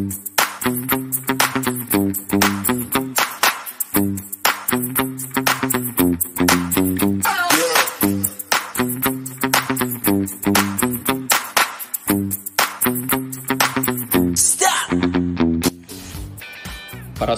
Para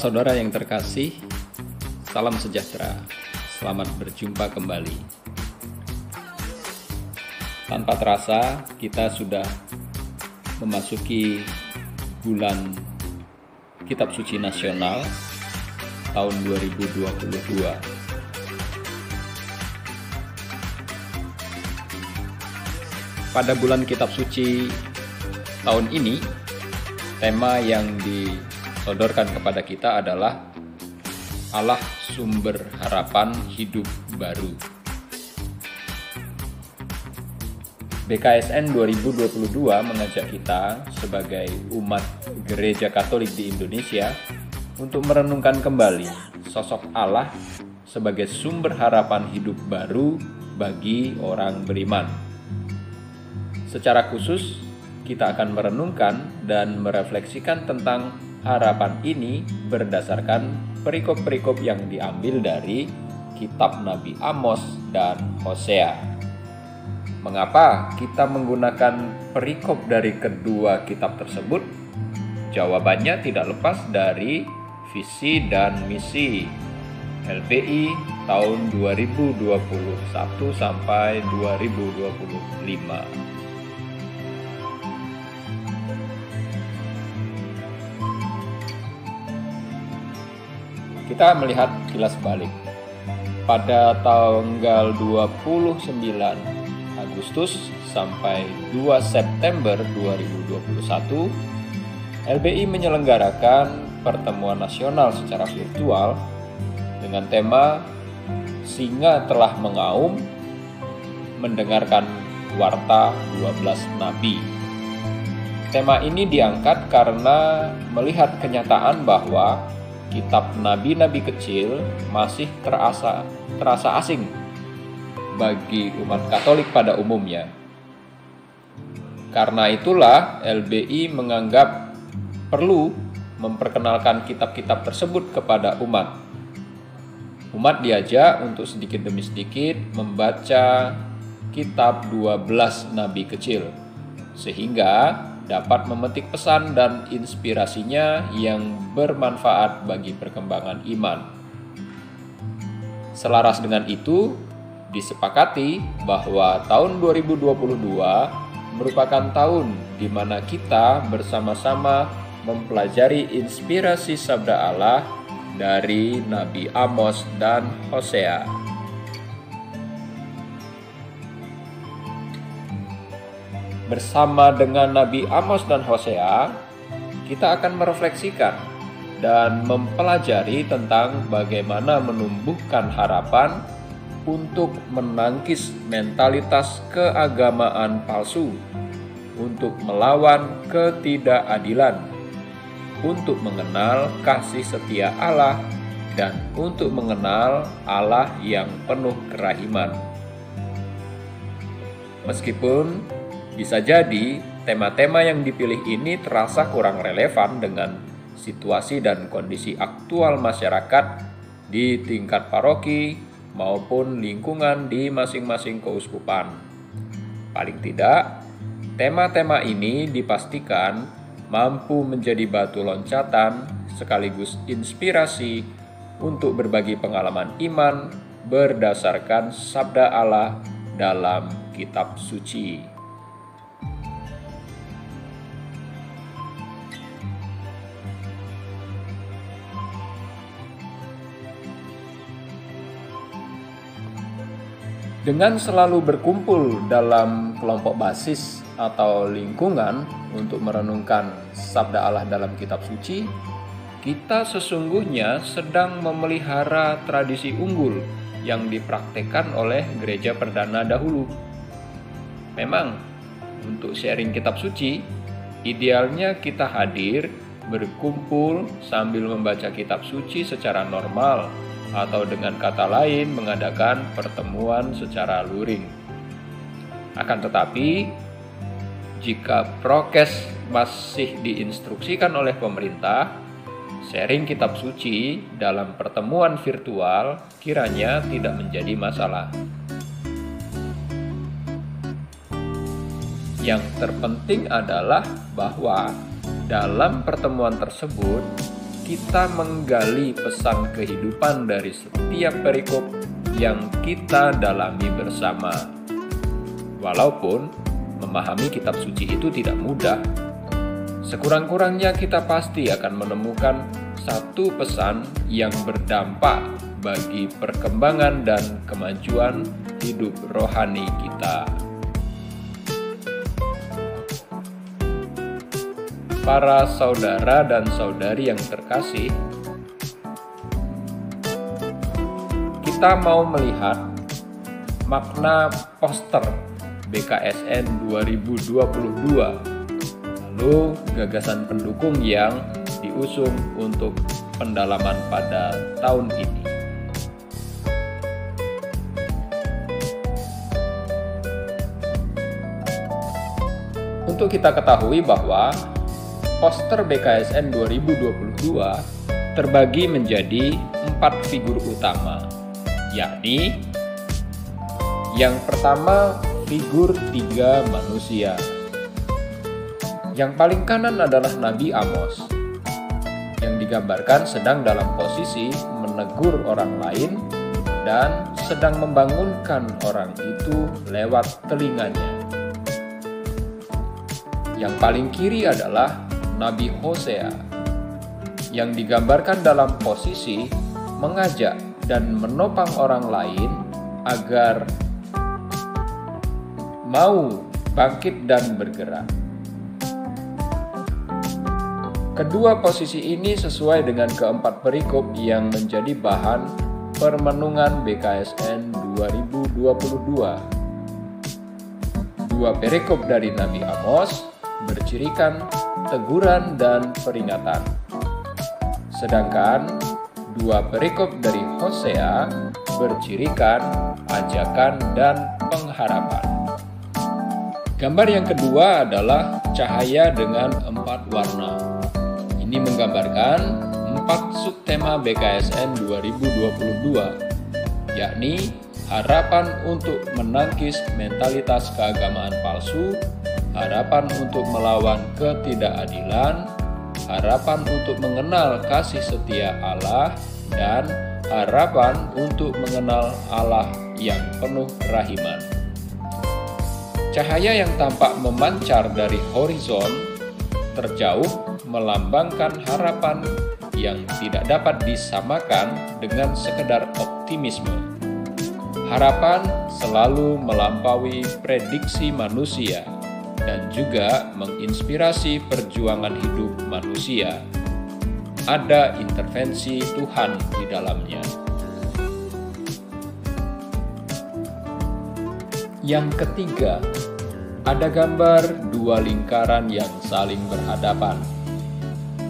saudara yang terkasih, salam sejahtera, selamat berjumpa kembali. Tanpa terasa, kita sudah memasuki bulan Kitab Suci Nasional tahun 2022. Pada bulan Kitab Suci tahun ini, tema yang disodorkan kepada kita adalah Allah sumber harapan hidup baru. BKSN 2022 mengajak kita sebagai umat Gereja Katolik di Indonesia untuk merenungkan kembali sosok Allah sebagai sumber harapan hidup baru bagi orang beriman. Secara khusus, kita akan merenungkan dan merefleksikan tentang harapan ini berdasarkan perikop-perikop yang diambil dari kitab Nabi Amos dan Hosea. Mengapa kita menggunakan perikop dari kedua kitab tersebut? Jawabannya tidak lepas dari visi dan misi LPI tahun 2021 sampai 2025. Kita melihat kilas balik. Pada tanggal 29 Agustus sampai 2 September 2021, LBI menyelenggarakan pertemuan nasional secara virtual dengan tema Singa Telah Mengaum, mendengarkan warta 12 Nabi. Tema ini diangkat karena melihat kenyataan bahwa kitab nabi-nabi kecil masih terasa asing bagi umat Katolik pada umumnya. Karena itulah LBI menganggap perlu memperkenalkan kitab-kitab tersebut kepada umat. Umat diajak untuk sedikit demi sedikit membaca kitab 12 nabi kecil, sehingga dapat memetik pesan dan inspirasinya yang bermanfaat bagi perkembangan iman. Selaras dengan itu, disepakati bahwa tahun 2022 merupakan tahun di mana kita bersama-sama mempelajari inspirasi sabda Allah dari Nabi Amos dan Hosea. Bersama dengan Nabi Amos dan Hosea, kita akan merefleksikan dan mempelajari tentang bagaimana menumbuhkan harapan untuk menangkis mentalitas keagamaan palsu, untuk melawan ketidakadilan, untuk mengenal kasih setia Allah, dan untuk mengenal Allah yang penuh kerahiman. Meskipun bisa jadi tema-tema yang dipilih ini terasa kurang relevan dengan situasi dan kondisi aktual masyarakat di tingkat paroki maupun lingkungan di masing-masing keuskupan. Paling tidak, tema-tema ini dipastikan mampu menjadi batu loncatan sekaligus inspirasi untuk berbagi pengalaman iman berdasarkan sabda Allah dalam kitab suci. Dengan selalu berkumpul dalam kelompok basis atau lingkungan untuk merenungkan sabda Allah dalam kitab suci, kita sesungguhnya sedang memelihara tradisi unggul yang dipraktekkan oleh gereja perdana dahulu. Memang, untuk sharing kitab suci, idealnya kita hadir, berkumpul sambil membaca kitab suci secara normal, atau dengan kata lain mengadakan pertemuan secara luring. Akan tetapi, jika prokes masih diinstruksikan oleh pemerintah, sharing kitab suci dalam pertemuan virtual kiranya tidak menjadi masalah. Yang terpenting adalah bahwa dalam pertemuan tersebut kita menggali pesan kehidupan dari setiap perikop yang kita dalami bersama. Walaupun memahami kitab suci itu tidak mudah, sekurang-kurangnya kita pasti akan menemukan satu pesan yang berdampak bagi perkembangan dan kemajuan hidup rohani kita. Para saudara dan saudari yang terkasih, kita mau melihat makna poster BKSN 2022, lalu gagasan pendukung yang diusung untuk pendalaman pada tahun ini. Untuk kita ketahui bahwa poster BKSN 2022 terbagi menjadi 4 figur utama, yakni yang pertama figur 3 manusia. Yang paling kanan adalah Nabi Amos, yang digambarkan sedang dalam posisi menegur orang lain dan sedang membangunkan orang itu lewat telinganya. Yang paling kiri adalah Nabi Hosea, yang digambarkan dalam posisi mengajak dan menopang orang lain agar mau bangkit dan bergerak. Kedua posisi ini sesuai dengan keempat perikop yang menjadi bahan permenungan BKSN 2022. Dua perikop dari Nabi Amos bercirikan teguran dan peringatan. Sedangkan dua perikop dari Hosea bercirikan ajakan dan pengharapan. Gambar yang kedua adalah cahaya dengan 4 warna. Ini menggambarkan 4 subtema BKSN 2022, yakni harapan untuk menangkis mentalitas keagamaan palsu, harapan untuk melawan ketidakadilan, harapan untuk mengenal kasih setia Allah, dan harapan untuk mengenal Allah yang penuh kerahiman. Cahaya yang tampak memancar dari horizon terjauh melambangkan harapan yang tidak dapat disamakan dengan sekedar optimisme. Harapan selalu melampaui prediksi manusia dan juga menginspirasi perjuangan hidup manusia. Ada intervensi Tuhan di dalamnya. Yang ketiga, ada gambar 2 lingkaran yang saling berhadapan.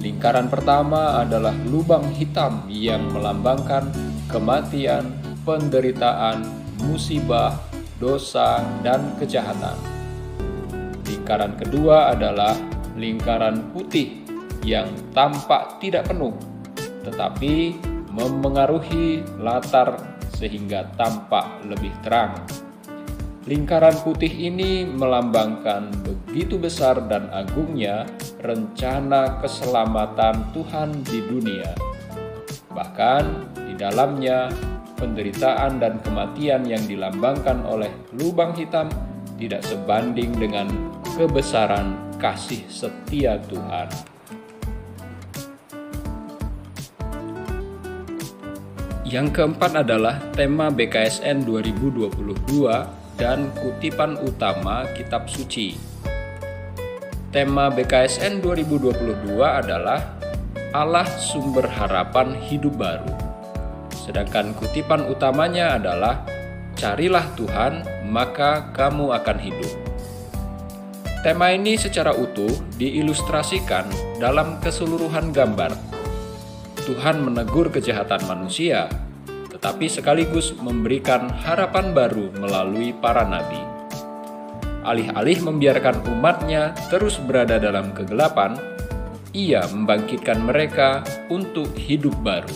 Lingkaran pertama adalah lubang hitam yang melambangkan kematian, penderitaan, musibah, dosa, dan kejahatan. Lingkaran kedua adalah lingkaran putih yang tampak tidak penuh, tetapi memengaruhi latar sehingga tampak lebih terang. Lingkaran putih ini melambangkan begitu besar dan agungnya rencana keselamatan Tuhan di dunia. Bahkan di dalamnya penderitaan dan kematian yang dilambangkan oleh lubang hitam tidak sebanding dengan kebesaran kasih setia Tuhan. Yang keempat adalah tema BKSN 2022 dan kutipan utama kitab suci. Tema BKSN 2022 adalah Allah sumber harapan hidup baru. Sedangkan kutipan utamanya adalah carilah Tuhan, maka kamu akan hidup. Tema ini secara utuh diilustrasikan dalam keseluruhan gambar. Tuhan menegur kejahatan manusia, tetapi sekaligus memberikan harapan baru melalui para nabi. alih-alih membiarkan umatnya terus berada dalam kegelapan, Ia membangkitkan mereka untuk hidup baru.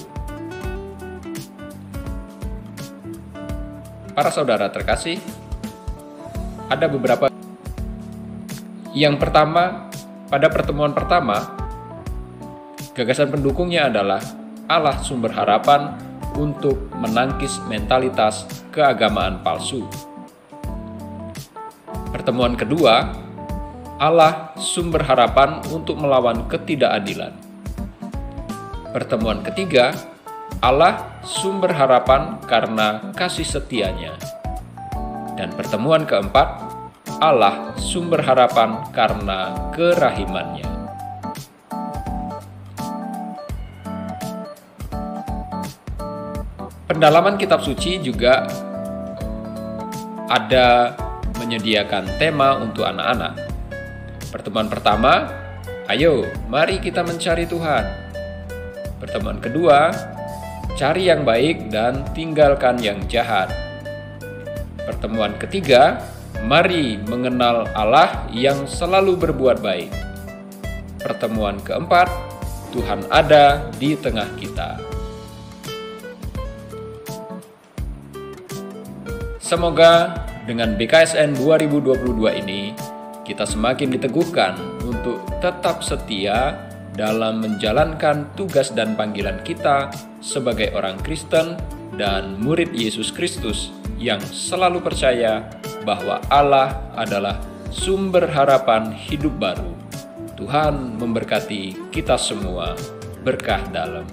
Para saudara terkasih, ada beberapa. Yang pertama, pada pertemuan pertama, gagasan pendukungnya adalah Allah sumber harapan untuk menangkis mentalitas keagamaan palsu. Pertemuan kedua, Allah sumber harapan untuk melawan ketidakadilan. Pertemuan ketiga, Allah sumber harapan karena kasih setianya. Dan pertemuan keempat, Allah sumber harapan karena kerahimannya. Pendalaman kitab suci juga ada menyediakan tema untuk anak-anak. Pertemuan pertama, ayo mari kita mencari Tuhan. Pertemuan kedua, cari yang baik dan tinggalkan yang jahat. Pertemuan ketiga, mari mengenal Allah yang selalu berbuat baik. Pertemuan keempat, Tuhan ada di tengah kita. Semoga dengan BKSN 2022 ini, kita semakin diteguhkan untuk tetap setia dalam menjalankan tugas dan panggilan kita sebagai orang Kristen dan murid Yesus Kristus yang selalu percaya bahwa Allah adalah sumber harapan hidup baru. Tuhan memberkati kita semua. Berkah dalam.